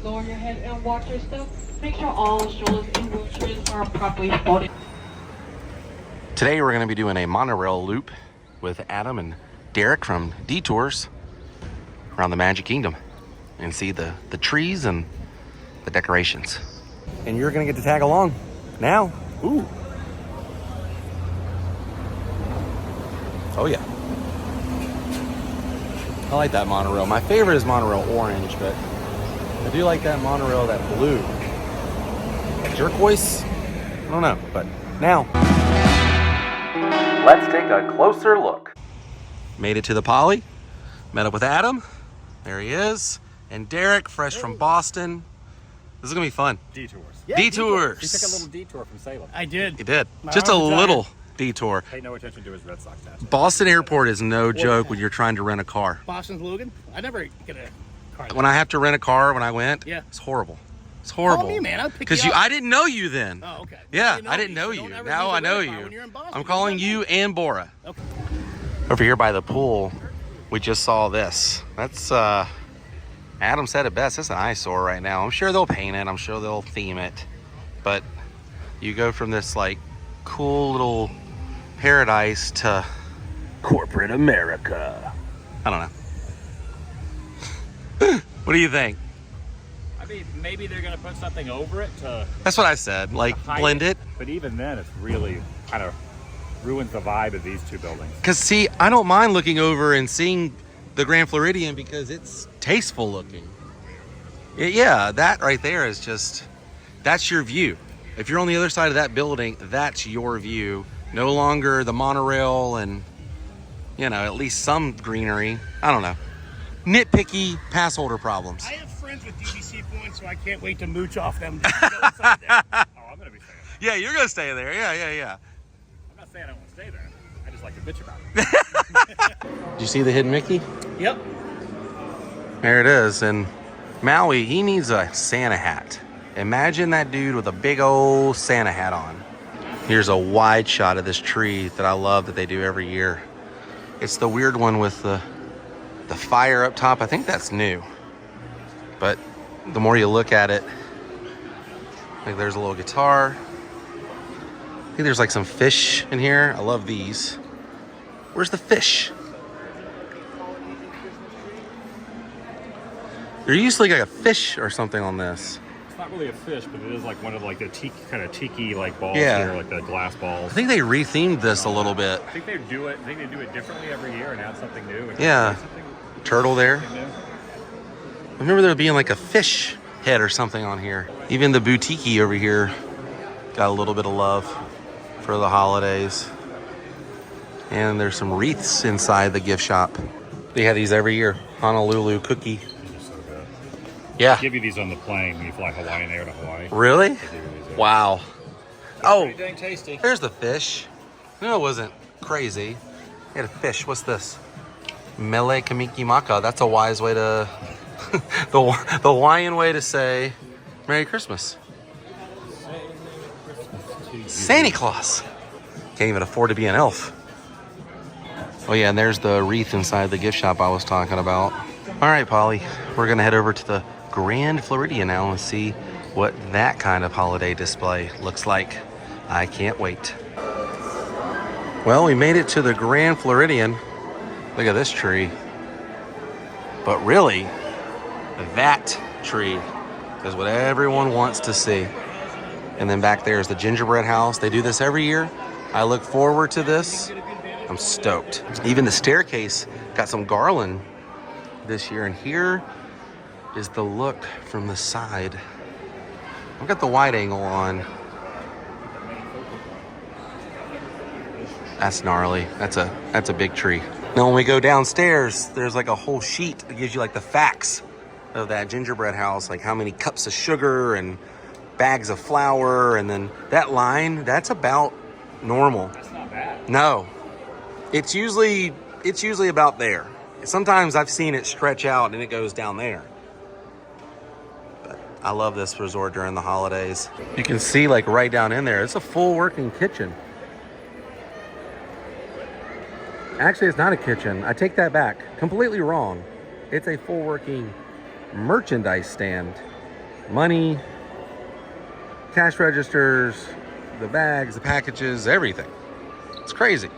lower your head and watch your step. Make sure all shoulders and wheelchairs are properly folded. Today we're going to be doing a monorail loop with Adam and Derek from Detours around the Magic Kingdom and see the trees and the decorations. And you're going to get to tag along now. Ooh. Oh yeah. I like that monorail. My favorite is monorail orange, but I do like that monorail, that blue. That turquoise? I don't know, but now let's take a closer look. Made it to the Poly. Met up with Adam. There he is. And Derek, fresh from Boston. This is gonna be fun. Detours. Yeah, Detours. He took a little detour from Salem. I did. He did. Just a little detour. Pay no attention to his Red Sox tattoo. Boston Airport is no joke when you're trying to rent a car. Boston's Logan. I never get a car. When I have to rent a car when I went, yeah, it's horrible. It's horrible. Call me, man. I'll pick Because you up. I didn't know you then. Oh, okay. Yeah, You I didn't know so you. don't ever Now leave I the know red car you. when you're in Boston. I'm calling you and Bora. Okay. Over here by the pool, we just saw this. That's Adam said it best. It's an eyesore right now. I'm sure they'll paint it. I'm sure they'll theme it. But you go from this like cool little paradise to corporate America. I don't know. What do you think? I mean, maybe they're gonna put something over it to. That's what I said. Like blend it. But even then, it's really kind of ruins the vibe of these two buildings. Because see, I don't mind looking over and seeing the Grand Floridian because it's tasteful looking. Yeah, that right there is just, that's your view. If you're on the other side of that building, that's your view. No longer the monorail and, you know, at least some greenery. I don't know. Nitpicky pass holder problems. I have friends with DVC points, so I can't wait to mooch off them. To go inside there. Oh, I'm gonna be staying there. Yeah, you're gonna stay there. Yeah. I'm not saying I won't stay there. I just like to bitch about it. Did you see the hidden Mickey? Yep. There it is. And Maui, he needs a Santa hat. Imagine that dude with a big old Santa hat on. Here's a wide shot of this tree that I love that they do every year. It's the weird one with the fire up top. I think that's new. But the more you look at it, like there's a little guitar. I think there's like some fish in here. I love these. Where's the fish? There used to be like a fish or something on this. It's not really a fish, but it is like one of like the tiki like balls Yeah. here, like the glass balls. I think they rethemed this a little bit. I think they do it. I think they do it differently every year and add something new. And Yeah. something Turtle there. new. I remember there being like a fish head or something on here. Even the boutique over here got a little bit of love for the holidays. And there's some wreaths inside the gift shop. They have these every year. Honolulu cookie. These are so good. Yeah. They give you these on the plane when you fly Hawaiian Air to Hawaii. Really? They give you these. Wow. Oh, Pretty dang tasty. there's the fish. No, it wasn't crazy. They had a fish. What's this? Mele kamiki maka. That's a wise way to... the Hawaiian way to say Merry Christmas. Santa Claus. Can't even afford to be an elf. Oh yeah, and there's the wreath inside the gift shop I was talking about. All right, Polly, we're gonna head over to the Grand Floridian now and see what that kind of holiday display looks like. I can't wait. Well, we made it to the Grand Floridian. Look at this tree. But really, that tree is what everyone wants to see. And then back there is the gingerbread house. They do this every year. I look forward to this. I'm stoked. Even the staircase got some garland this year. And here is the look from the side. I've got the wide angle on. That's gnarly. That's a big tree. Now when we go downstairs, there's like a whole sheet that gives you like the facts of that gingerbread house, like how many cups of sugar and bags of flour, and then that line, that's about normal. That's not bad. No. It's usually about there. Sometimes I've seen it stretch out and it goes down there. But I love this resort during the holidays. You can see like right down in there, it's a full working kitchen. Actually, it's not a kitchen. I take that back. Completely wrong. It's a full working merchandise stand. money, cash registers, the bags, the packages, everything. It's crazy.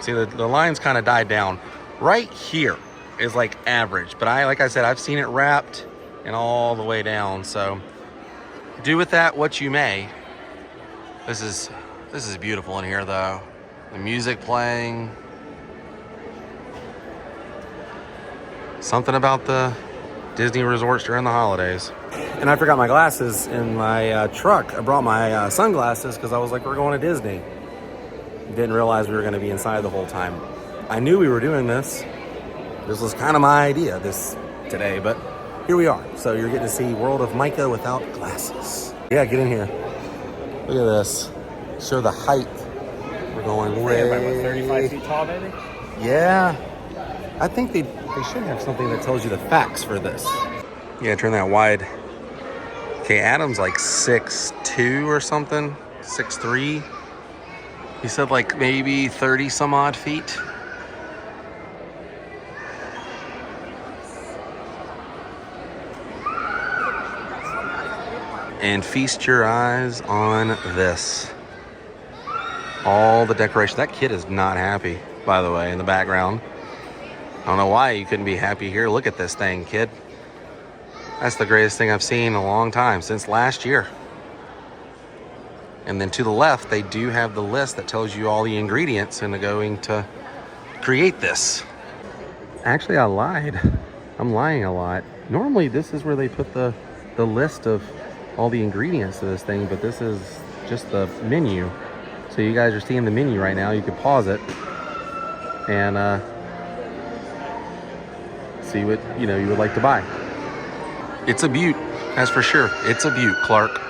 See, the lines kind of died down. Right here is like average, but like I said, I've seen it wrapped and all the way down. So do with that what you may. This is beautiful in here though. The music playing. Something about the Disney resorts during the holidays. And I forgot my glasses in my truck. I brought my sunglasses because I was like, we're going to Disney. Didn't realize we were going to be inside the whole time. I knew we were doing this. This was kind of my idea today, but here we are. So you're getting to see World of Micah without glasses. Yeah, get in here. Look at this. Show the height. We're going way... About 35 feet tall, maybe? Yeah. I think they should have something that tells you the facts for this. Yeah, turn that wide. Okay, Adam's like 6'2" or something. 6'3". He said like maybe 30 some odd feet. And feast your eyes on this. All the decoration. That kid is not happy, by the way, in the background. I don't know why you couldn't be happy here. Look at this thing, kid. That's the greatest thing I've seen in a long time, since last year. And then to the left, they do have the list that tells you all the ingredients and going to create this. Actually, I lied. I'm lying a lot. Normally, this is where they put the list of all the ingredients to this thing, but this is just the menu. So you guys are seeing the menu right now. You can pause it and see what you would like to buy. It's a beaut, that's for sure. It's a beaut, Clark.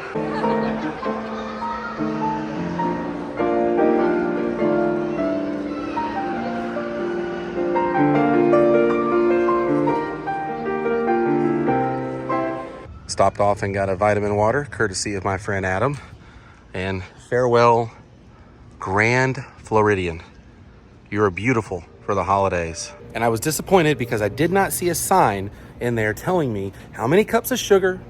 Stopped off and got a vitamin water, courtesy of my friend Adam. And farewell, Grand Floridian. You are beautiful for the holidays. And I was disappointed because I did not see a sign in there telling me how many cups of sugar,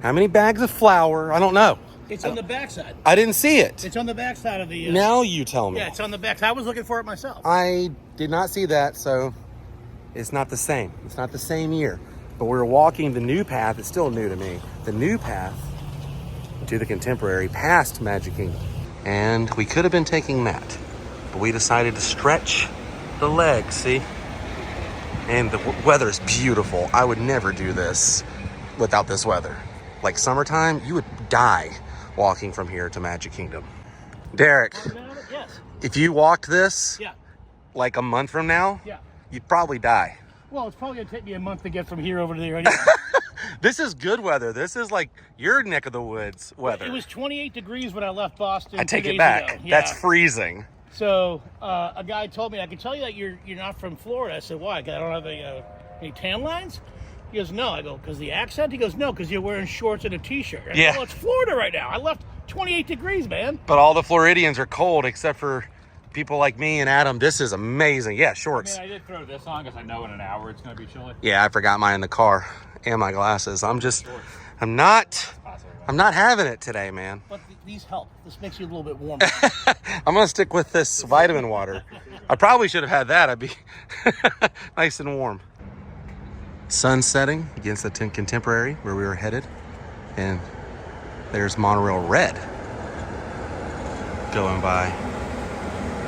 how many bags of flour. I don't know. It's on the backside. I didn't see it. It's on the backside of the... Now you tell me. Yeah, it's on the back. I was looking for it myself. I did not see that, so it's not the same. It's not the same year. But we're walking the new path. It's still new to me. The new path to the Contemporary past Magic Kingdom. And we could have been taking that, but we decided to stretch the legs, see? And the weather is beautiful. I would never do this without this weather. Like summertime, you would die walking from here to Magic Kingdom. Derek, Yes. if you walked this Yeah. like a month from now, Yeah. you'd probably die. Well, it's probably going to take me a month to get from here over to there anyway. This is good weather. This is like your neck of the woods weather. It was 28 degrees when I left Boston. I take 2 it days back. ago. Yeah. That's freezing. So a guy told me, I can tell you that you're not from Florida. I said, why? 'Cause I don't have any tan lines? He goes, no. I go, because the accent? He goes, no, because you're wearing shorts and a t-shirt. I go, Yeah. well, it's Florida right now. I left 28 degrees, man. But all the Floridians are cold except for people like me and Adam. This is amazing. Yeah, shorts. I mean, I did throw this on because I know in an hour it's going to be chilly. Yeah, I forgot mine in the car and my glasses. I'm not having it today, man. But these help. This makes you a little bit warmer. I'm gonna stick with this vitamin water. I probably should have had that. I'd be nice and warm. Sun setting against the Contemporary where we were headed. And there's Monorail Red going by.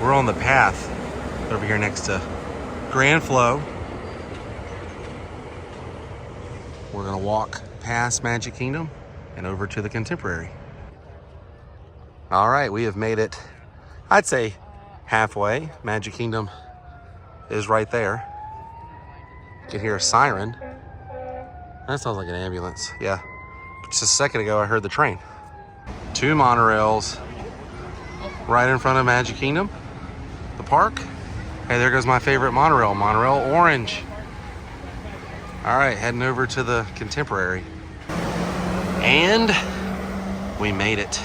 We're on the path over here next to Grand Flow. We're gonna walk past Magic Kingdom and over to the Contemporary. All right, we have made it, I'd say halfway. Magic Kingdom is right there. You can hear a siren. That sounds like an ambulance. Yeah, just a second ago I heard the train. 2 monorails right in front of Magic Kingdom, the park. Hey, there goes my favorite monorail, Monorail Orange. All right, heading over to the Contemporary. And we made it.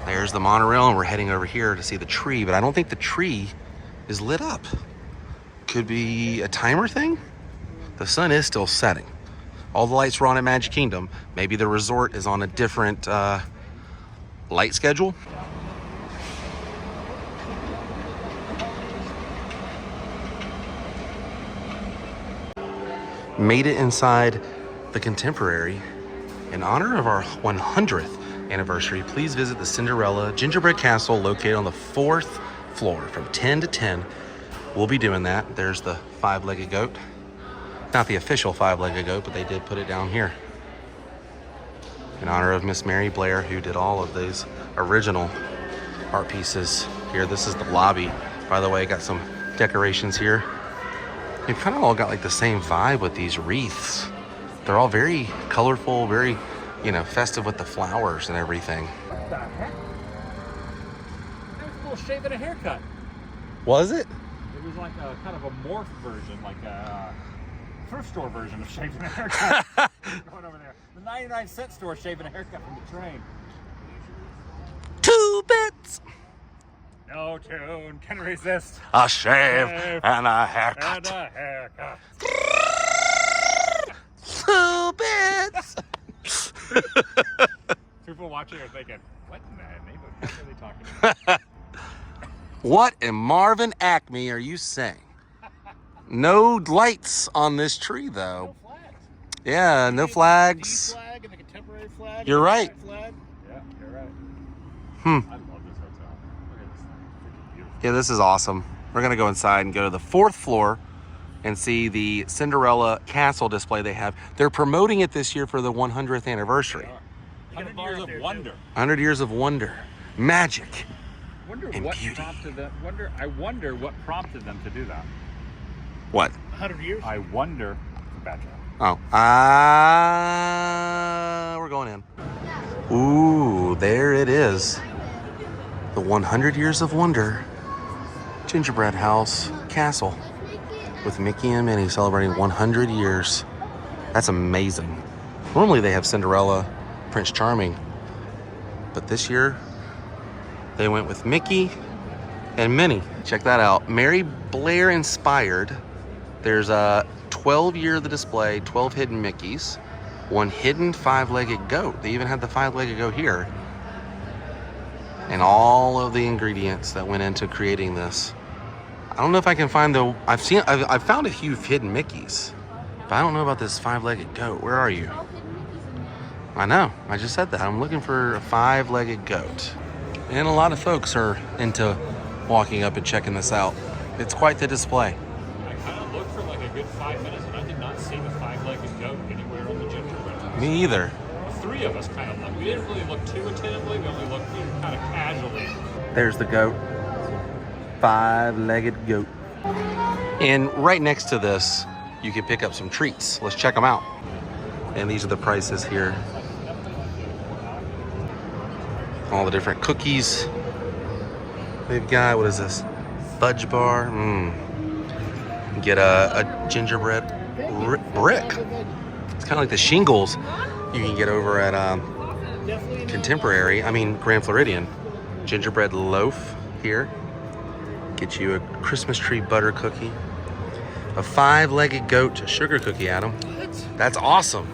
There's the monorail, and we're heading over here to see the tree, but I don't think the tree is lit up. Could be a timer thing? The sun is still setting. All the lights were on at Magic Kingdom. Maybe the resort is on a different light schedule. Made it inside the Contemporary. In honor of our 100th anniversary, please visit the Cinderella Gingerbread Castle located on the 4th floor from 10 to 10. We'll be doing that. There's the five-legged goat. Not the official five-legged goat, but they did put it down here. In honor of Miss Mary Blair, who did all of these original art pieces here. This is the lobby. By the way, got some decorations here. You've kind of all got like the same vibe with these wreaths. They're all very colorful, very, you know, festive with the flowers and everything. What the heck? That was cool shaving a haircut. Was it? It was like a kind of a morph version, like a thrift store version of shaving a haircut. Going over there. The 99-cent store shaving a haircut from the train. 2 bits. No tune can resist. A shave and a haircut. And a haircut. 2 bits. People watching are thinking, what in the name of what are they talking about? What in Marvin Acme are you saying? No lights on this tree, though. No flags. Yeah, no The flags. flag and the Contemporary flag. You're and the right. Flag. Yeah, you're right. Hmm. I love this hotel. Look at this thing. It's freaking beautiful. Yeah, this is awesome. We're gonna go inside and go to the 4th floor and see the Cinderella Castle display they have. They're promoting it this year for the 100th anniversary. 100 years of wonder. 100 years of wonder, magic. Wonder And what beauty. prompted them. I wonder what prompted them to do that. What? 100 years. I wonder. Bad job. Oh, we're going in. Ooh, there it is. The 100 Years of Wonder Gingerbread House Castle with Mickey and Minnie celebrating 100 years. That's amazing. Normally they have Cinderella, Prince Charming, but this year they went with Mickey and Minnie. Check that out. Mary Blair inspired. There's a 12-year of the display, 12 hidden Mickeys, 1 hidden 5-legged goat. They even had the 5-legged goat here. And all of the ingredients that went into creating this. I don't know if I can find the, I've found a few hidden Mickeys, but I don't know about this 5-legged goat. Where are you? I know, I just said that. I'm looking for a 5-legged goat. And a lot of folks are into walking up and checking this out. It's quite the display. I kind of looked for like a good 5 minutes and I did not see the 5-legged goat anywhere on the gingerbread house. Me either. The 3 of us kind of looked. We didn't really look too attentively. We only looked kind of casually. There's the goat. 5-legged goat. And right next to this, you can pick up some treats. Let's check them out. And these are the prices here. All the different cookies they've got. What is this? Fudge bar. Get a gingerbread brick. It's kind of like the shingles you can get over at Grand Floridian. Gingerbread loaf here. Get you a Christmas tree butter cookie. A 5-legged goat sugar cookie, Adam. What? That's awesome.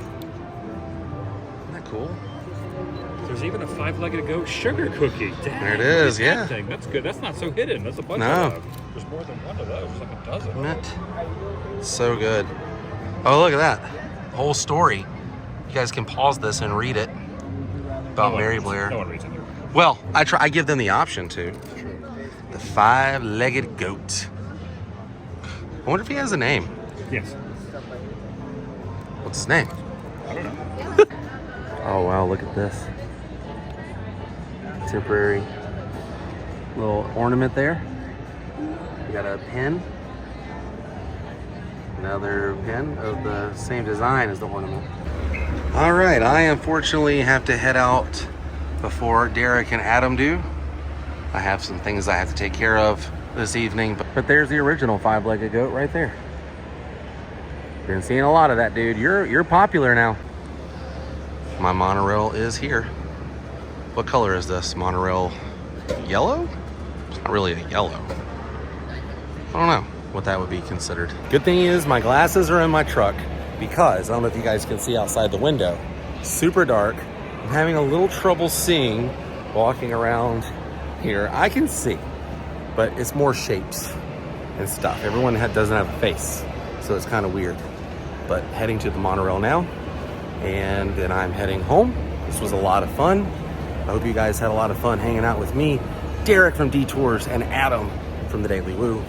Isn't that cool? There's even a 5-legged goat sugar cookie. Dang, There it is, look at yeah. that thing. That's good. That's not so hidden. That's a bunch No. of those. There's more than one of those. There's like a dozen. Isn't it? So good. Oh, look at that. The whole story. You guys can pause this and read it about Mary Blair. No one reads it. Well, I give them the option to. The 5-legged goat. I wonder if he has a name. Yes. What's his name? I don't know. Oh, wow, look at this. Contemporary little ornament there. We got a pin. Another pin of the same design as the ornament. All right, I unfortunately have to head out before Derek and Adam do. I have some things I have to take care of this evening, but there's the original 5-legged goat right there. Been seeing a lot of that, dude. You're popular now. My monorail is here. What color is this? Monorail yellow? It's not really a yellow. I don't know what that would be considered. Good thing is my glasses are in my truck. because I don't know if you guys can see outside the window. Super dark. I'm having a little trouble seeing walking around here. I can see, but it's more shapes and stuff. Everyone doesn't have a face, so it's kind of weird. But heading to the monorail now, and then I'm heading home. This was a lot of fun. I hope you guys had a lot of fun hanging out with me, Derek from Detours, and Adam from the Daily Woo.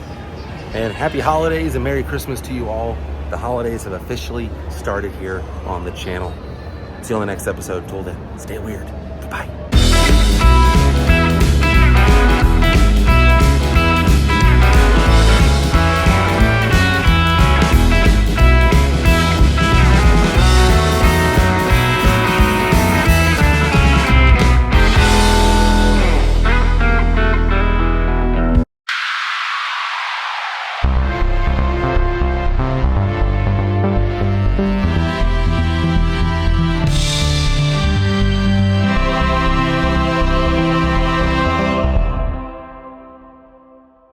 And happy holidays and Merry Christmas to you all. The holidays have officially started here on the channel. See you on the next episode. Till then, stay weird. Goodbye.